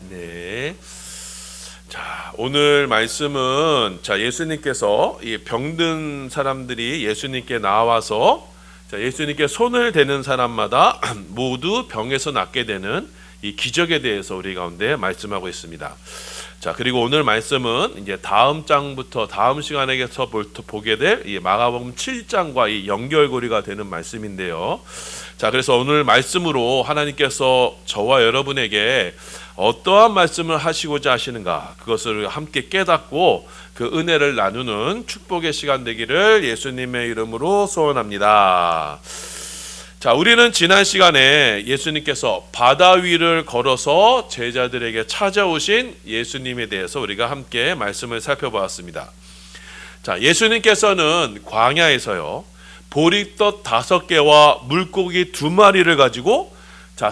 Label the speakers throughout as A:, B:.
A: 네. 자, 오늘 말씀은 예수님께서 이 병든 사람들이 예수님께 나와서 예수님께 손을 대는 사람마다 모두 병에서 낫게 되는 이 기적에 대해서 우리 가운데 말씀하고 있습니다. 자, 그리고 오늘 말씀은 이제 다음 장부터 다음 시간에서 보게 될 이 마가복음 7장과 이 연결고리가 되는 말씀인데요. 자, 그래서 오늘 말씀으로 하나님께서 저와 여러분에게 어떠한 말씀을 하시고자 하시는가, 그것을 함께 깨닫고 그 은혜를 나누는 축복의 시간 되기를 예수님의 이름으로 소원합니다. 자, 우리는 지난 시간에 예수님께서 바다 위를 걸어서 제자들에게 찾아오신 예수님에 대해서 우리가 함께 말씀을 살펴보았습니다. 자, 예수님께서는 광야에서요, 보리떡 5개와 물고기 2마리를 가지고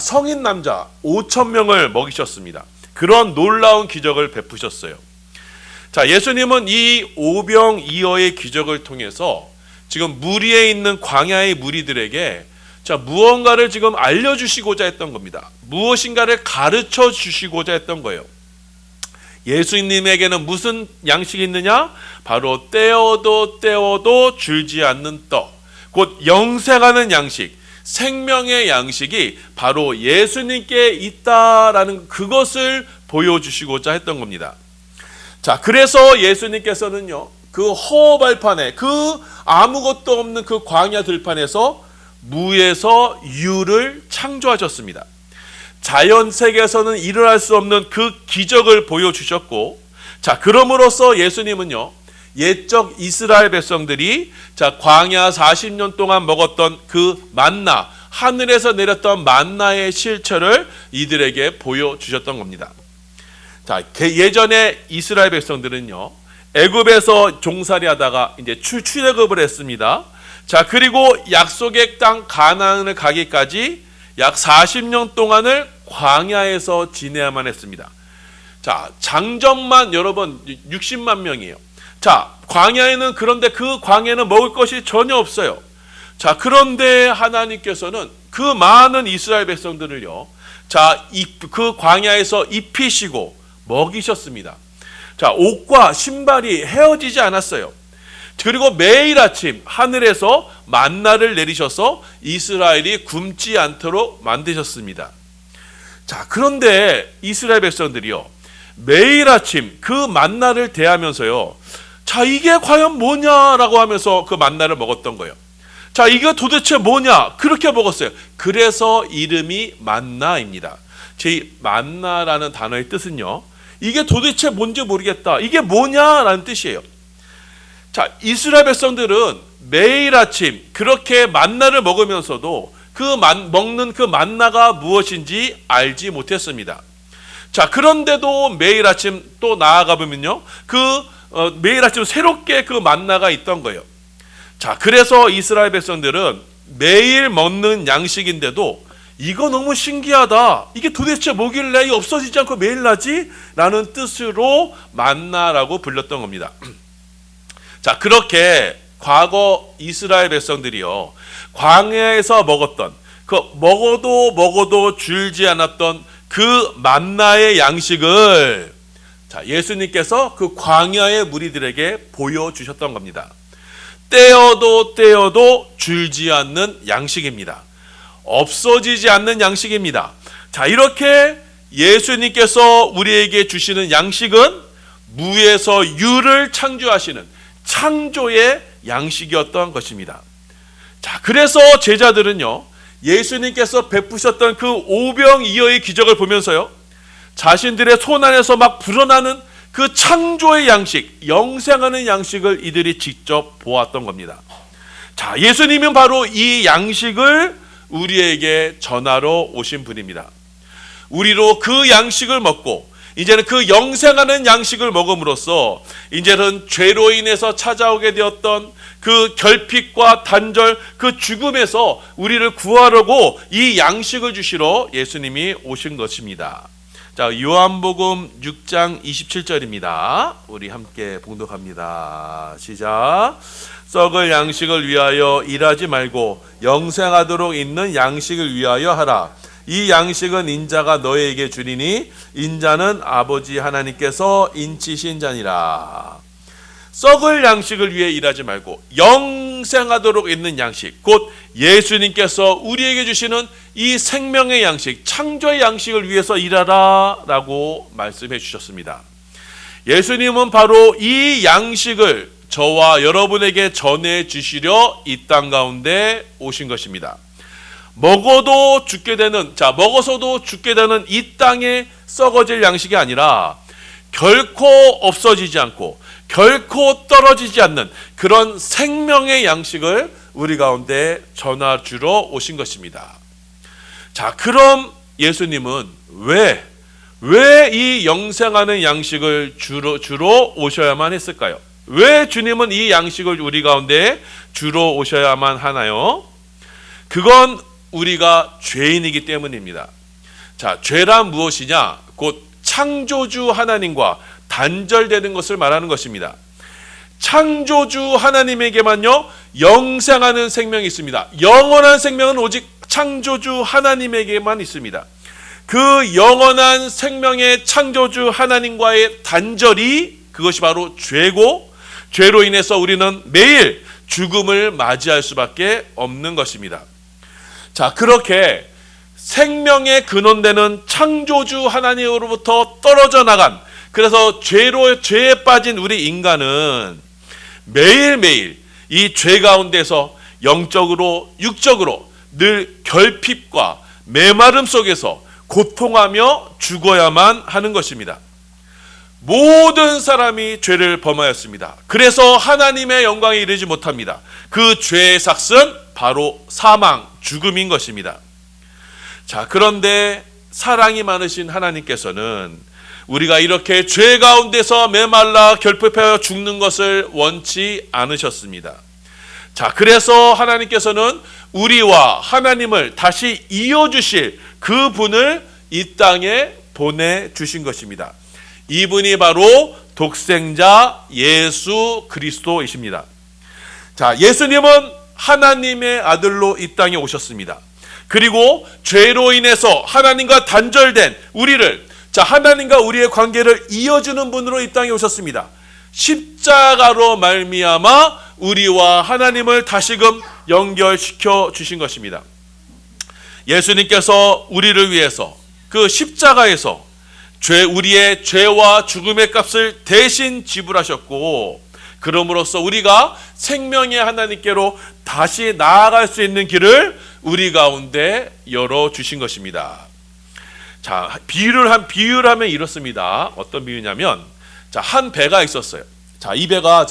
A: 성인 남자 5,000명을 먹이셨습니다. 그런 놀라운 기적을 베푸셨어요. 자, 예수님은 이 오병이어의 기적을 통해서 지금 무리에 있는 광야의 무리들에게 무언가를 지금 알려주시고자 했던 겁니다. 무엇인가를 가르쳐 주시고자 했던 거예요. 예수님에게는 무슨 양식이 있느냐? 바로 떼어도 줄지 않는 떡, 곧 영생하는 양식, 생명의 양식이 바로 예수님께 있다라는 그것을 보여주시고자 했던 겁니다. 자, 그래서 예수님께서는요, 그 허허벌판에, 그 아무것도 없는 그 광야 들판에서 무에서 유를 창조하셨습니다. 자연 세계에서는 일어날 수 없는 그 기적을 보여주셨고, 자, 그럼으로써 예수님은요, 옛적 이스라엘 백성들이 광야 40년 동안 먹었던 그 만나, 하늘에서 내렸던 만나의 실체를 이들에게 보여주셨던 겁니다. 자, 예전에 이스라엘 백성들은요, 애굽에서 종살이 하다가 이제 출애굽을 했습니다. 자, 그리고 약속의 땅 가나안을 가기까지 약 40년 동안을 광야에서 지내야만 했습니다. 자, 장정만 여러분 60만 명이에요. 자, 광야에는, 그런데 그 광야에는 먹을 것이 전혀 없어요. 자, 그런데 하나님께서는 그 많은 이스라엘 백성들을요, 그 광야에서 입히시고 먹이셨습니다. 자, 옷과 신발이 헤어지지 않았어요. 그리고 매일 아침 하늘에서 만나를 내리셔서 이스라엘이 굶지 않도록 만드셨습니다. 자, 그런데 이스라엘 백성들이요, 매일 아침 그 만나를 대하면서요, 자, 이게 과연 뭐냐라고 하면서 그 만나를 먹었던 거예요. 자, 이게 도대체 뭐냐? 그렇게 먹었어요. 그래서 이름이 만나입니다. 제 만나라는 단어의 뜻은요, 이게 도대체 뭔지 모르겠다, 이게 뭐냐라는 뜻이에요. 자, 이스라엘 백성들은 매일 아침 그렇게 만나를 먹으면서도 먹는 그 만나가 무엇인지 알지 못했습니다. 자, 그런데도 매일 아침 또 나아가 보면요, 매일 아침 새롭게 그 만나가 있던 거예요. 자, 그래서 이스라엘 백성들은 매일 먹는 양식인데도 이거 너무 신기하다, 이게 도대체 뭐길래 이게 없어지지 않고 매일 나지? 라는 뜻으로 만나라고 불렸던 겁니다. 자, 그렇게 과거 이스라엘 백성들이요, 광야에서 먹었던 그 먹어도 줄지 않았던 그 만나의 양식을 예수님께서 그 광야의 무리들에게 보여주셨던 겁니다. 떼어도 줄지 않는 양식입니다. 없어지지 않는 양식입니다. 자, 이렇게 예수님께서 우리에게 주시는 양식은 무에서 유를 창조하시는 창조의 양식이었던 것입니다. 자, 그래서 제자들은요, 예수님께서 베푸셨던 그 오병이어의 기적을 보면서요, 자신들의 손 안에서 막 불어나는 그 창조의 양식, 영생하는 양식을 이들이 직접 보았던 겁니다. 자, 예수님은 바로 이 양식을 우리에게 전하러 오신 분입니다. 우리로 그 양식을 먹고 이제는 그 영생하는 양식을 먹음으로써 이제는 죄로 인해서 찾아오게 되었던 그 결핍과 단절, 그 죽음에서 우리를 구하려고 이 양식을 주시러 예수님이 오신 것입니다. 자, 요한복음 6장 27절입니다. 우리 함께 봉독합니다. 시작. 썩을 양식을 위하여 일하지 말고 영생하도록 있는 양식을 위하여 하라. 이 양식은 인자가 너에게 주리니 인자는 아버지 하나님께서 인치신 자니라. 썩을 양식을 위해 일하지 말고 영생하도록 있는 양식, 곧 예수님께서 우리에게 주시는 이 생명의 양식, 창조의 양식을 위해서 일하라 라고 말씀해 주셨습니다. 예수님은 바로 이 양식을 저와 여러분에게 전해 주시려 이 땅 가운데 오신 것입니다. 먹어서도 죽게 되는 이 땅에 썩어질 양식이 아니라 결코 없어지지 않고 결코 떨어지지 않는 그런 생명의 양식을 우리 가운데 전해주러 오신 것입니다. 자, 그럼 예수님은 왜 이 영생하는 양식을 주러 오셔야만 했을까요? 왜 주님은 이 양식을 우리 가운데 주러 오셔야만 하나요? 그건 우리가 죄인이기 때문입니다. 자, 죄란 무엇이냐? 곧 창조주 하나님과 단절되는 것을 말하는 것입니다. 창조주 하나님에게만요 영생하는 생명이 있습니다. 영원한 생명은 오직 창조주 하나님에게만 있습니다. 그 영원한 생명의 창조주 하나님과의 단절이, 그것이 바로 죄고, 죄로 인해서 우리는 매일 죽음을 맞이할 수밖에 없는 것입니다. 자, 그렇게 생명의 근원되는 창조주 하나님으로부터 떨어져 나간, 그래서 죄에 빠진 우리 인간은 매일매일 이 죄 가운데서 영적으로 육적으로 늘 결핍과 메마름 속에서 고통하며 죽어야만 하는 것입니다. 모든 사람이 죄를 범하였습니다. 그래서 하나님의 영광에 이르지 못합니다. 그 죄의 삭은 바로 사망, 죽음인 것입니다. 자, 그런데 사랑이 많으신 하나님께서는 우리가 이렇게 죄 가운데서 메말라 결핍하여 죽는 것을 원치 않으셨습니다. 자, 그래서 하나님께서는 우리와 하나님을 다시 이어주실 그 분을 이 땅에 보내주신 것입니다. 이분이 바로 독생자 예수 그리스도이십니다. 자, 예수님은 하나님의 아들로 이 땅에 오셨습니다. 그리고 죄로 인해서 하나님과 단절된 우리를, 자, 하나님과 우리의 관계를 이어주는 분으로 이 땅에 오셨습니다. 십자가로 말미암아 우리와 하나님을 다시금 연결시켜 주신 것입니다. 예수님께서 우리를 위해서 그 십자가에서 우리의 죄와 죽음의 값을 대신 지불하셨고, 그럼으로써 우리가 생명의 하나님께로 다시 나아갈 수 있는 길을 우리 가운데 열어주신 것입니다. 자, 비유를 하면 이렇습니다. 어떤 비유냐면, 자, 한 배가 있었어요. 자, 이 배가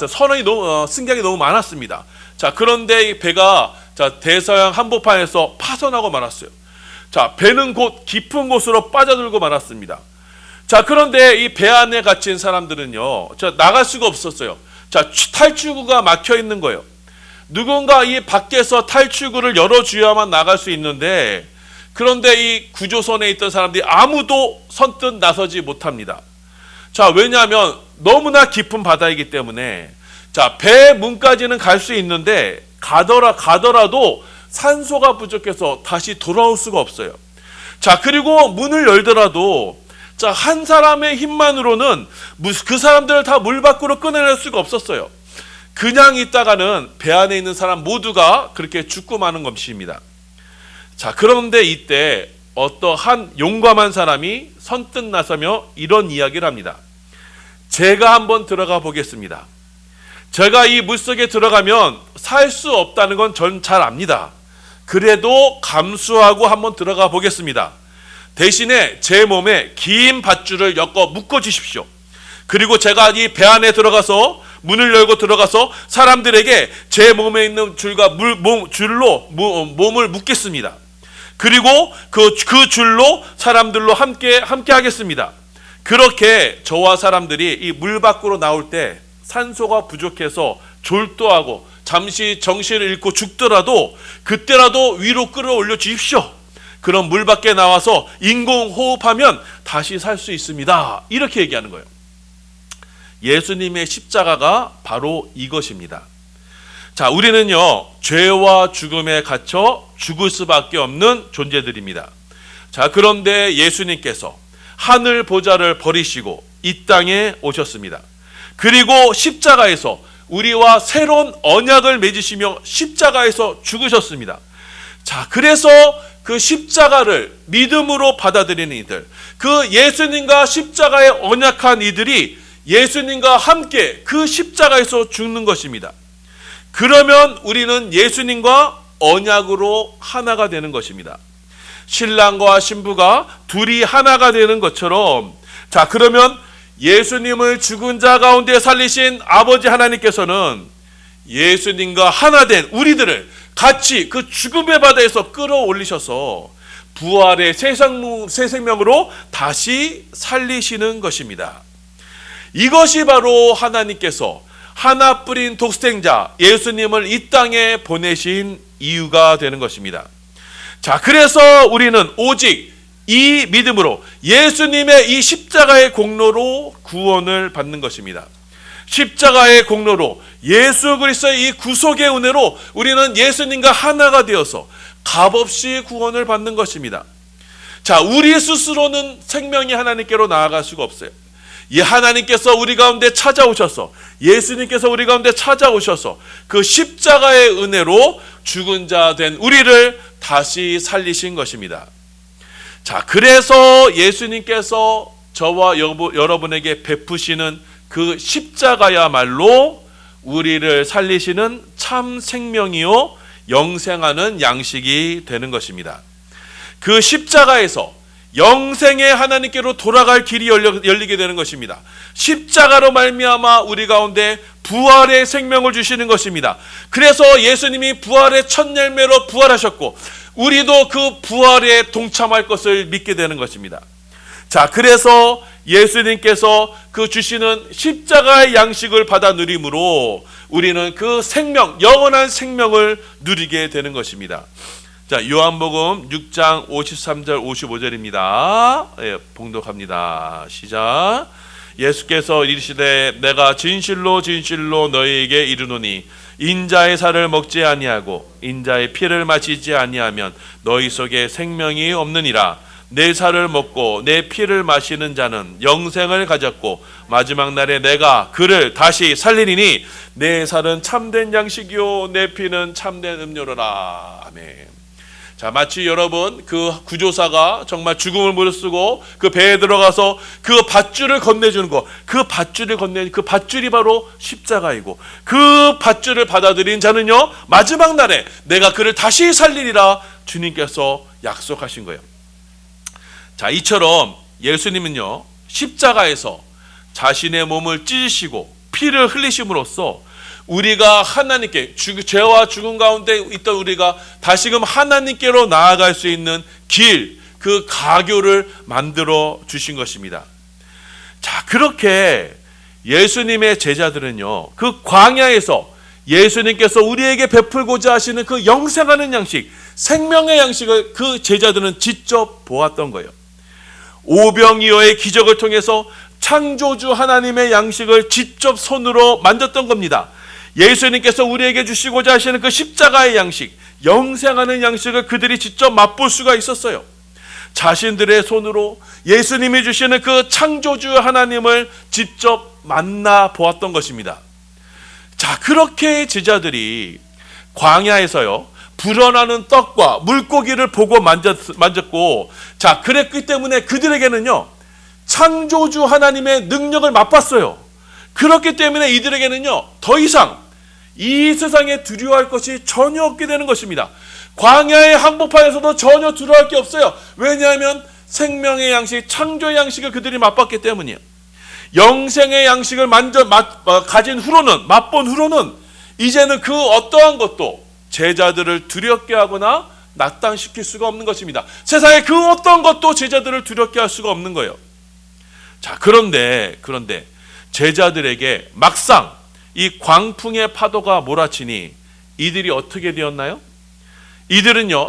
A: 승객이 너무 많았습니다. 자, 그런데 이 배가 대서양 한복판에서 파손하고 말았어요. 자, 배는 곧 깊은 곳으로 빠져들고 말았습니다. 자, 그런데 이 배 안에 갇힌 사람들은요, 나갈 수가 없었어요. 자, 탈출구가 막혀 있는 거예요. 누군가 이 밖에서 탈출구를 열어줘야만 나갈 수 있는데, 그런데 이 구조선에 있던 사람들이 아무도 선뜻 나서지 못합니다. 자, 왜냐하면 너무나 깊은 바다이기 때문에, 자, 배 문까지는 갈 수 있는데 가더라도 산소가 부족해서 다시 돌아올 수가 없어요. 자, 그리고 문을 열더라도, 자, 한 사람의 힘만으로는 그 사람들을 다 물 밖으로 꺼내낼 수가 없었어요. 그냥 있다가는 배 안에 있는 사람 모두가 그렇게 죽고 마는 것입니다. 자, 그런데 이때 어떠한 용감한 사람이 선뜻 나서며 이런 이야기를 합니다. 제가 한번 들어가 보겠습니다. 제가 이 물속에 들어가면 살 수 없다는 건 전 잘 압니다. 그래도 감수하고 한번 들어가 보겠습니다. 대신에 제 몸에 긴 밧줄을 엮어 묶어 주십시오. 그리고 제가 이 배 안에 들어가서 문을 열고 들어가서 사람들에게 제 몸에 있는 줄로 몸을 묶겠습니다. 그리고 그 줄로 사람들로 함께 하겠습니다. 그렇게 저와 사람들이 이 물 밖으로 나올 때 산소가 부족해서 졸도하고 잠시 정신을 잃고 죽더라도 그때라도 위로 끌어올려 주십시오. 그럼 물 밖에 나와서 인공호흡하면 다시 살 수 있습니다. 이렇게 얘기하는 거예요. 예수님의 십자가가 바로 이것입니다. 자, 우리는요, 죄와 죽음에 갇혀 죽을 수밖에 없는 존재들입니다. 자, 그런데 예수님께서 하늘 보좌를 버리시고 이 땅에 오셨습니다. 그리고 십자가에서 우리와 새로운 언약을 맺으시며 십자가에서 죽으셨습니다. 자, 그래서 그 십자가를 믿음으로 받아들이는 이들, 그 예수님과 십자가에 언약한 이들이 예수님과 함께 그 십자가에서 죽는 것입니다. 그러면 우리는 예수님과 언약으로 하나가 되는 것입니다. 신랑과 신부가 둘이 하나가 되는 것처럼, 자, 그러면 예수님을 죽은 자 가운데 살리신 아버지 하나님께서는 예수님과 하나 된 우리들을 같이 그 죽음의 바다에서 끌어올리셔서 부활의 새 생명으로 다시 살리시는 것입니다. 이것이 바로 하나님께서 하나뿐인 독생자 예수님을 이 땅에 보내신 이유가 되는 것입니다. 자, 그래서 우리는 오직 이 믿음으로 예수님의 이 십자가의 공로로 구원을 받는 것입니다. 십자가의 공로로 예수 그리스도의 이 구속의 은혜로 우리는 예수님과 하나가 되어서 값없이 구원을 받는 것입니다. 자, 우리 스스로는 생명이 하나님께로 나아갈 수가 없어요. 이 하나님께서 우리 가운데 찾아오셔서, 예수님께서 우리 가운데 찾아오셔서 그 십자가의 은혜로 죽은 자 된 우리를 다시 살리신 것입니다. 자, 그래서 예수님께서 저와 여러분에게 베푸시는 그 십자가야말로 우리를 살리시는 참 생명이요 영생하는 양식이 되는 것입니다. 그 십자가에서 영생의 하나님께로 돌아갈 길이 열리게 되는 것입니다. 십자가로 말미암아 우리 가운데 부활의 생명을 주시는 것입니다. 그래서 예수님이 부활의 첫 열매로 부활하셨고 우리도 그 부활에 동참할 것을 믿게 되는 것입니다. 자, 그래서 예수님께서 그 주시는 십자가의 양식을 받아 누림으로 우리는 그 생명, 영원한 생명을 누리게 되는 것입니다. 자, 요한복음 6장 53절 55절입니다. 예, 봉독합니다. 시작. 예수께서 이르시되 내가 진실로 진실로 너희에게 이르노니 인자의 살을 먹지 아니하고 인자의 피를 마시지 아니하면 너희 속에 생명이 없느니라. 내 살을 먹고 내 피를 마시는 자는 영생을 가졌고 마지막 날에 내가 그를 다시 살리리니 내 살은 참된 양식이요 내 피는 참된 음료로라. 아멘. 자, 마치 여러분 그 구조사가 정말 죽음을 무릅쓰고 그 배에 들어가서 그 밧줄을 건네주는 것, 그 밧줄을 건네는 그 밧줄이 바로 십자가이고 그 밧줄을 받아들인 자는요 마지막 날에 내가 그를 다시 살리리라 주님께서 약속하신 거예요. 자, 이처럼 예수님은요 십자가에서 자신의 몸을 찢으시고 피를 흘리심으로써 우리가 하나님께 죄와 죽음 가운데 있던 우리가 다시금 하나님께로 나아갈 수 있는 길, 그 가교를 만들어 주신 것입니다. 자, 그렇게 예수님의 제자들은요 그 광야에서 예수님께서 우리에게 베풀고자 하시는 그 영생하는 양식, 생명의 양식을 그 제자들은 직접 보았던 거예요. 오병이어의 기적을 통해서 창조주 하나님의 양식을 직접 손으로 만졌던 겁니다. 예수님께서 우리에게 주시고자 하시는 그 십자가의 양식, 영생하는 양식을 그들이 직접 맛볼 수가 있었어요. 자신들의 손으로 예수님이 주시는 그 창조주 하나님을 직접 만나 보았던 것입니다. 자, 그렇게 제자들이 광야에서요 불어나는 떡과 물고기를 보고 만졌고, 자, 그랬기 때문에 그들에게는요 창조주 하나님의 능력을 맛봤어요. 그렇기 때문에 이들에게는요 더 이상 이 세상에 두려워할 것이 전혀 없게 되는 것입니다. 광야의 한복판에서도 전혀 두려워할 게 없어요. 왜냐하면 생명의 양식, 창조의 양식을 그들이 맛봤기 때문이에요. 영생의 양식을 가진 후로는, 맛본 후로는 이제는 그 어떠한 것도 제자들을 두렵게 하거나 낙담시킬 수가 없는 것입니다. 세상에 그 어떤 것도 제자들을 두렵게 할 수가 없는 거예요. 자, 그런데 제자들에게 막상 이 광풍의 파도가 몰아치니 이들이 어떻게 되었나요?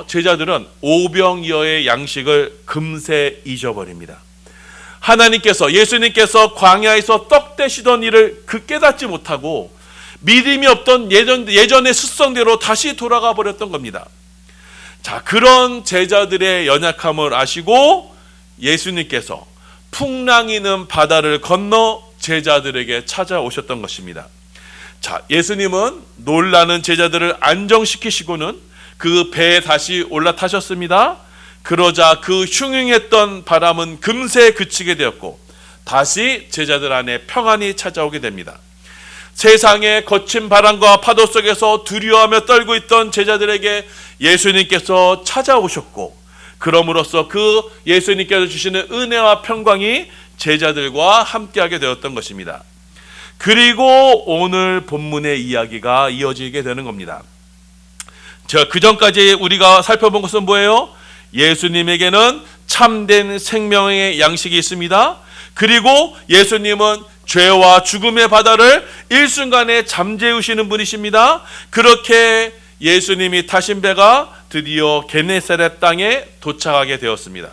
A: 제자들은 오병이어의 양식을 금세 잊어버립니다. 하나님께서, 예수님께서 광야에서 떡 되시던 일을 깨닫지 못하고 믿음이 없던 예전의 습성대로 다시 돌아가 버렸던 겁니다. 자, 그런 제자들의 연약함을 아시고 예수님께서 풍랑이는 바다를 건너 제자들에게 찾아오셨던 것입니다. 자, 예수님은 놀라는 제자들을 안정시키시고는 그 배에 다시 올라타셨습니다. 그러자 그 흉흉했던 바람은 금세 그치게 되었고 다시 제자들 안에 평안이 찾아오게 됩니다. 세상의 거친 바람과 파도 속에서 두려워하며 떨고 있던 제자들에게 예수님께서 찾아오셨고, 그럼으로써 그 예수님께서 주시는 은혜와 평강이 제자들과 함께하게 되었던 것입니다. 그리고 오늘 본문의 이야기가 이어지게 되는 겁니다. 그 전까지 우리가 살펴본 것은 뭐예요? 예수님에게는 참된 생명의 양식이 있습니다. 그리고 예수님은 죄와 죽음의 바다를 일순간에 잠재우시는 분이십니다. 그렇게 예수님이 타신 배가 드디어 게네사렛 땅에 도착하게 되었습니다.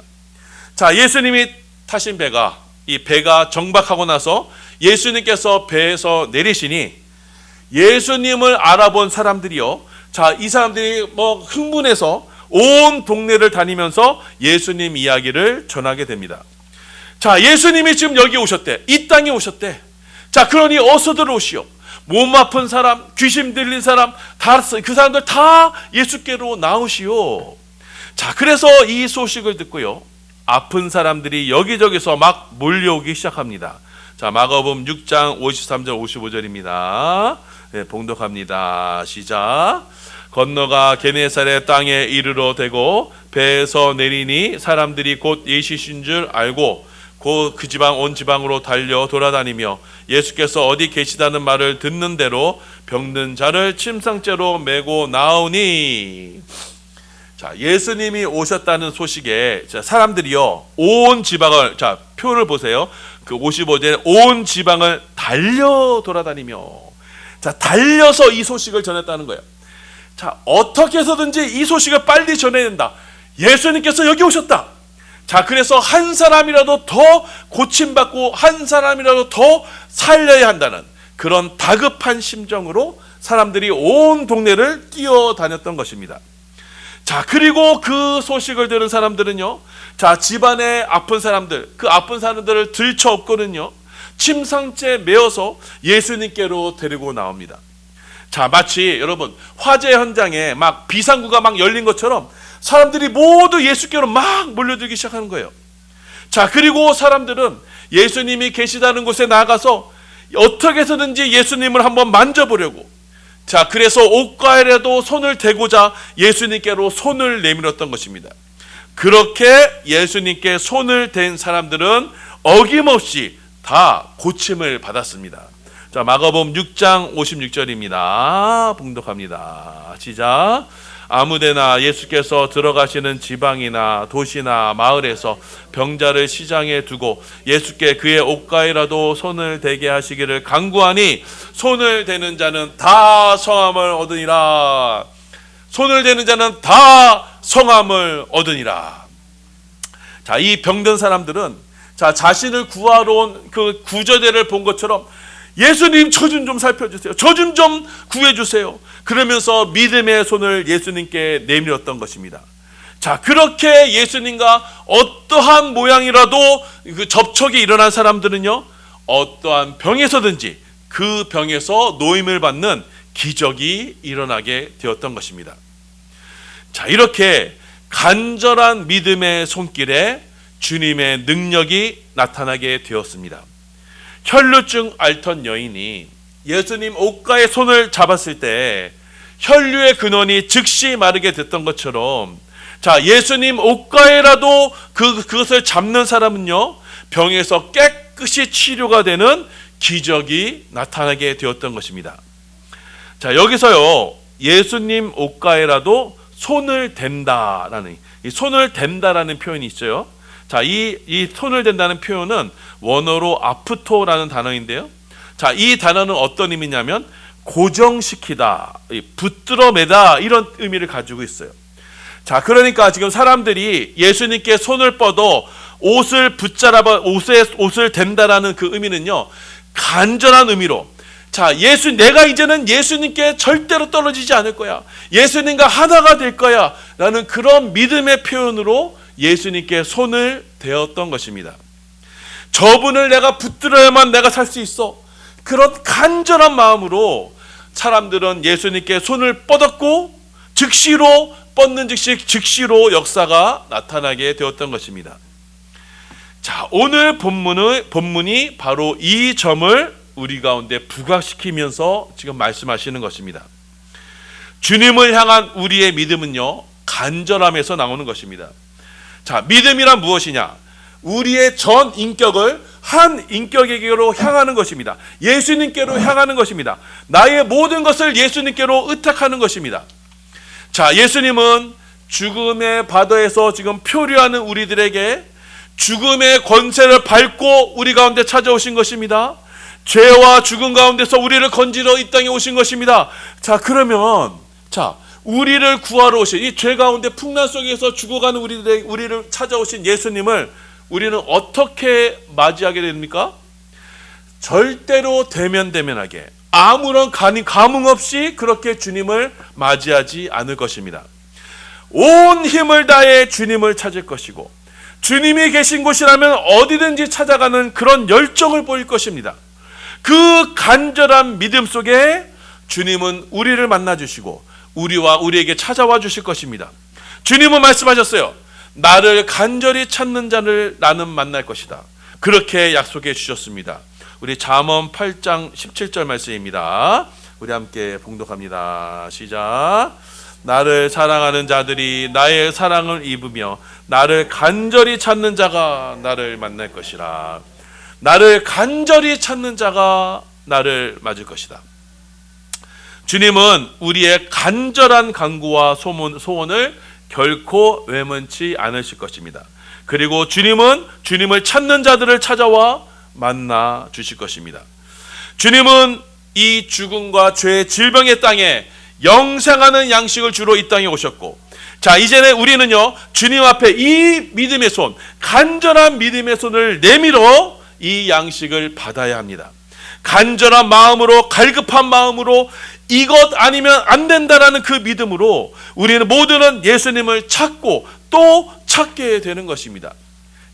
A: 자, 예수님이 타신 배가, 이 배가 정박하고 나서 예수님께서 배에서 내리시니 예수님을 알아본 사람들이요, 자, 이 사람들이 흥분해서 온 동네를 다니면서 예수님 이야기를 전하게 됩니다. 자, 예수님이 지금 여기 오셨대. 이 땅에 오셨대. 자, 그러니 어서 들어오시오. 몸 아픈 사람, 귀신 들린 사람, 그 사람들 다 예수께로 나오시오. 자, 그래서 이 소식을 듣고요, 아픈 사람들이 여기저기서 막 몰려오기 시작합니다. 자, 마가복음 6장 53절 55절입니다. 네, 봉독합니다. 시작. 건너가 게네사렛 땅에 이르러 대고 배에서 내리니 사람들이 곧 예수신 줄 알고 곧 그 지방 온 지방으로 달려 돌아다니며 예수께서 어디 계시다는 말을 듣는 대로 병든 자를 침상째로 메고 나오니. 자, 예수님이 오셨다는 소식에 사람들이요, 온 지방을, 자, 표를 보세요. 그 55절에 온 지방을 달려 돌아다니며, 자, 달려서 이 소식을 전했다는 거예요. 자, 어떻게 해서든지 이 소식을 빨리 전해야 된다. 예수님께서 여기 오셨다. 자, 그래서 한 사람이라도 더 고침받고 한 사람이라도 더 살려야 한다는 그런 다급한 심정으로 사람들이 온 동네를 뛰어다녔던 것입니다. 자, 그리고 그 소식을 들은 사람들은요, 자, 집안에 아픈 사람들, 그 아픈 사람들을 들쳐업고는요, 침상째 메어서 예수님께로 데리고 나옵니다. 자, 마치 여러분 화재 현장에 막 비상구가 막 열린 것처럼 사람들이 모두 예수께로 막 몰려들기 시작하는 거예요. 자, 그리고 사람들은 예수님이 계시다는 곳에 나가서 어떻게 해서든지 예수님을 한번 만져보려고, 자, 그래서 옷가에라도 손을 대고자 예수님께로 손을 내밀었던 것입니다. 그렇게 예수님께 손을 댄 사람들은 어김없이 다 고침을 받았습니다. 자, 마가복음 6장 56절입니다. 봉독합니다. 시작. 아무데나 예수께서 들어가시는 지방이나 도시나 마을에서 병자를 시장에 두고 예수께 그의 옷가에라도 손을 대게 하시기를 간구하니 손을 대는 자는 다 성함을 얻으니라. 손을 대는 자는 다 성함을 얻으니라. 자, 이 병든 사람들은, 자, 자신을 구하러 온 그 구조대를 본 것처럼 예수님, 저 좀 살펴주세요. 저 좀 구해주세요. 그러면서 믿음의 손을 예수님께 내밀었던 것입니다. 자, 그렇게 예수님과 어떠한 모양이라도 그 접촉이 일어난 사람들은요, 어떠한 병에서든지 그 병에서 노임을 받는 기적이 일어나게 되었던 것입니다. 자, 이렇게 간절한 믿음의 손길에 주님의 능력이 나타나게 되었습니다. 혈루증 앓던 여인이 예수님 옷가에 손을 잡았을 때 혈류의 근원이 즉시 마르게 됐던 것처럼, 자, 예수님 옷가에라도 그것을 잡는 사람은요, 병에서 깨끗이 치료가 되는 기적이 나타나게 되었던 것입니다. 자, 여기서요, 예수님 옷가에라도 손을 댄다라는, 이 손을 댄다라는 표현이 있어요. 자, 이 손을 댄다는 표현은 원어로 아프토라는 단어인데요. 자, 이 단어는 어떤 의미냐면 고정시키다, 붙들어매다, 이런 의미를 가지고 있어요. 자, 그러니까 지금 사람들이 예수님께 손을 뻗어 옷을 붙잡아 옷을 댄다라는 그 의미는요, 간절한 의미로, 자, 내가 이제는 예수님께 절대로 떨어지지 않을 거야. 예수님과 하나가 될 거야. 라는 그런 믿음의 표현으로 예수님께 손을 대었던 것입니다. 저분을 내가 붙들어야만 내가 살 수 있어. 그런 간절한 마음으로 사람들은 예수님께 손을 뻗었고 즉시로 뻗는 즉시로 역사가 나타나게 되었던 것입니다. 자, 오늘 본문이 바로 이 점을 우리 가운데 부각시키면서 지금 말씀하시는 것입니다. 주님을 향한 우리의 믿음은요, 간절함에서 나오는 것입니다. 자, 믿음이란 무엇이냐? 우리의 전 인격을 한 인격에게로 향하는 것입니다. 예수님께로 향하는 것입니다. 나의 모든 것을 예수님께로 의탁하는 것입니다. 자, 예수님은 죽음의 바다에서 지금 표류하는 우리들에게 죽음의 권세를 밟고 우리 가운데 찾아오신 것입니다. 죄와 죽음 가운데서 우리를 건지러 이 땅에 오신 것입니다. 자, 그러면 우리를 구하러 오신 이 죄 가운데 풍랑 속에서 죽어가는 우리를 찾아오신 예수님을 우리는 어떻게 맞이하게 됩니까? 절대로 대면대면하게 아무런 감흥 없이 그렇게 주님을 맞이하지 않을 것입니다. 온 힘을 다해 주님을 찾을 것이고 주님이 계신 곳이라면 어디든지 찾아가는 그런 열정을 보일 것입니다. 그 간절한 믿음 속에 주님은 우리를 만나주시고 우리에게 찾아와 주실 것입니다. 주님은 말씀하셨어요. 나를 간절히 찾는 자를 나는 만날 것이다. 그렇게 약속해 주셨습니다. 우리 잠언 8장 17절 말씀입니다. 우리 함께 봉독합니다. 시작. 나를 사랑하는 자들이 나의 사랑을 입으며 나를 간절히 찾는 자가 나를 만날 것이라. 나를 간절히 찾는 자가 나를 맞을 것이다. 주님은 우리의 간절한 간구와 소원을 결코 외면치 않으실 것입니다. 그리고 주님은 주님을 찾는 자들을 찾아와 만나 주실 것입니다. 주님은 이 죽음과 죄, 질병의 땅에 영생하는 양식을 주러 이 땅에 오셨고, 자, 이제는 우리는요, 주님 앞에 이 믿음의 손, 간절한 믿음의 손을 내밀어 이 양식을 받아야 합니다. 간절한 마음으로, 갈급한 마음으로 이것 아니면 안 된다라는 그 믿음으로 우리는 모두는 예수님을 찾고 또 찾게 되는 것입니다.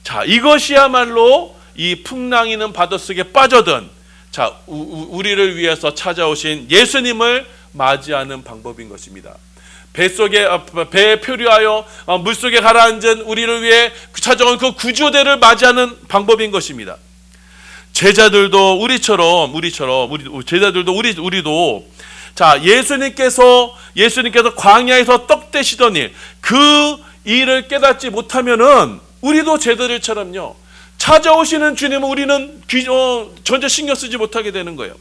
A: 자, 이것이야말로 이 풍랑이는 바다 속에 빠져든 자, 우리를 위해서 찾아오신 예수님을 맞이하는 방법인 것입니다. 배에 표류하여 물속에 가라앉은 우리를 위해 찾아온 그 구조대를 맞이하는 방법인 것입니다. 제자들도 우리처럼 우리도 자, 예수님께서 광야에서 떡 되시던 일, 그 일을 깨닫지 못하면은 우리도 제자들처럼요, 찾아오시는 주님은 우리는 전혀 신경 쓰지 못하게 되는 거예요.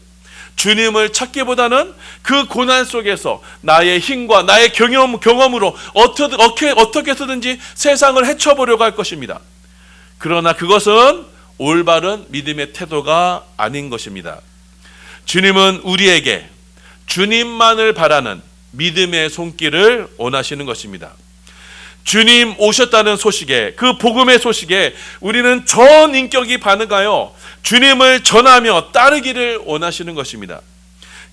A: 주님을 찾기보다는 그 고난 속에서 나의 힘과 나의 경험으로 어떻게 해서든지 세상을 헤쳐보려고 할 것입니다. 그러나 그것은 올바른 믿음의 태도가 아닌 것입니다. 주님은 우리에게 주님만을 바라는 믿음의 손길을 원하시는 것입니다. 주님 오셨다는 소식에, 그 복음의 소식에 우리는 전 인격이 반응하여 주님을 전하며 따르기를 원하시는 것입니다.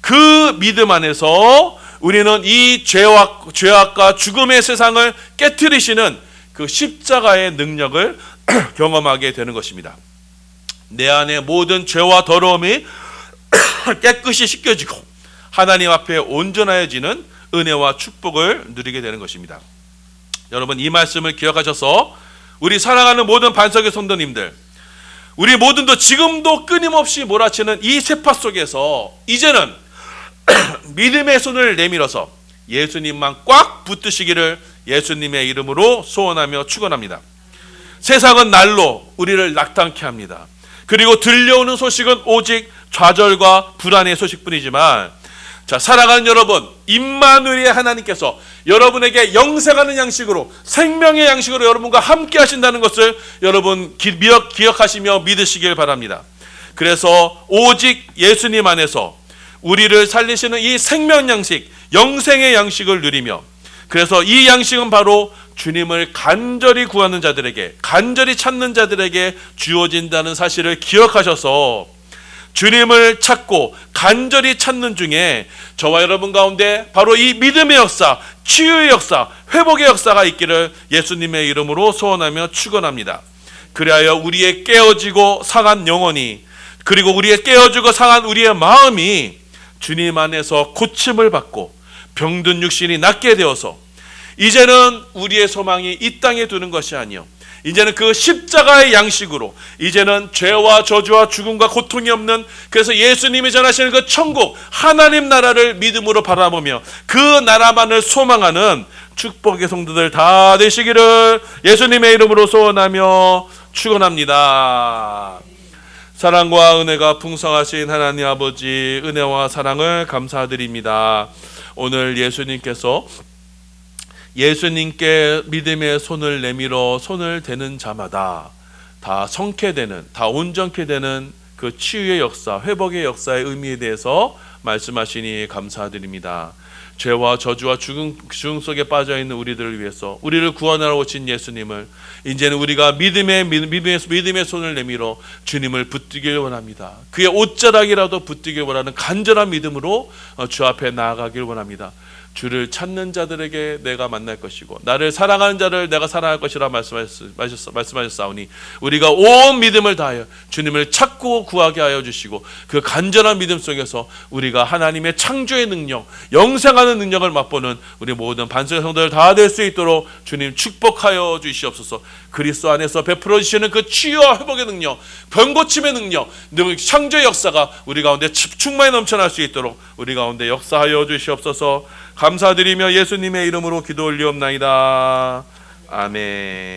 A: 그 믿음 안에서 우리는 이 죄악과 죽음의 세상을 깨트리시는 그 십자가의 능력을 경험하게 되는 것입니다. 내 안에 모든 죄와 더러움이 깨끗이 씻겨지고 하나님 앞에 온전해지는 은혜와 축복을 누리게 되는 것입니다. 여러분, 이 말씀을 기억하셔서 우리 사랑하는 모든 반석의 성도님들, 우리 모든도 지금도 끊임없이 몰아치는 이 세파 속에서 이제는 믿음의 손을 내밀어서 예수님만 꽉 붙드시기를 예수님의 이름으로 소원하며 축원합니다. 세상은 날로 우리를 낙담케 합니다. 그리고 들려오는 소식은 오직 좌절과 불안의 소식뿐이지만, 자, 사랑하는 여러분, 임마누엘의 하나님께서 여러분에게 영생하는 양식으로, 생명의 양식으로 여러분과 함께 하신다는 것을 여러분 기억하시며 믿으시길 바랍니다. 그래서 오직 예수님 안에서 우리를 살리시는 이 생명 양식, 영생의 양식을 누리며, 그래서 이 양식은 바로 주님을 간절히 구하는 자들에게, 간절히 찾는 자들에게 주어진다는 사실을 기억하셔서 주님을 찾고 간절히 찾는 중에 저와 여러분 가운데 바로 이 믿음의 역사, 치유의 역사, 회복의 역사가 있기를 예수님의 이름으로 소원하며 축원합니다. 그리하여 우리의 깨어지고 상한 영혼이, 그리고 우리의 깨어지고 상한 우리의 마음이 주님 안에서 고침을 받고 병든 육신이 낫게 되어서 이제는 우리의 소망이 이 땅에 두는 것이 아니요, 이제는 그 십자가의 양식으로 이제는 죄와 저주와 죽음과 고통이 없는, 그래서 예수님이 전하시는 그 천국 하나님 나라를 믿음으로 바라보며 그 나라만을 소망하는 축복의 성도들 다 되시기를 예수님의 이름으로 소원하며 축원합니다. 사랑과 은혜가 풍성하신 하나님 아버지, 은혜와 사랑을 감사드립니다. 오늘 예수님께 믿음의 손을 내밀어 손을 대는 자마다 다 성케 되는, 다 온전케 되는 그 치유의 역사, 회복의 역사의 의미에 대해서 말씀하시니 감사드립니다. 죄와 저주와 죽음 속에 빠져있는 우리들을 위해서 우리를 구원하러 오신 예수님을 이제는 우리가 믿음의 손을 내밀어 주님을 붙들길 원합니다. 그의 옷자락이라도 붙들길 원하는 간절한 믿음으로 주 앞에 나아가길 원합니다. 주를 찾는 자들에게 내가 만날 것이고 나를 사랑하는 자를 내가 사랑할 것이라 말씀하셨사오니 우리가 온 믿음을 다하여 주님을 찾고 구하게 하여 주시고 그 간절한 믿음 속에서 우리가 하나님의 창조의 능력, 영생하는 능력을 맛보는 우리 모든 반석의 성도들 다 될 수 있도록 주님 축복하여 주시옵소서. 그리스도 안에서 베풀어 주시는 그 치유와 회복의 능력, 병고침의 능력, 창조의 역사가 우리 가운데 충만히 넘쳐날 수 있도록 우리 가운데 역사하여 주시옵소서. 감사드리며 예수님의 이름으로 기도 올리옵나이다. 아멘.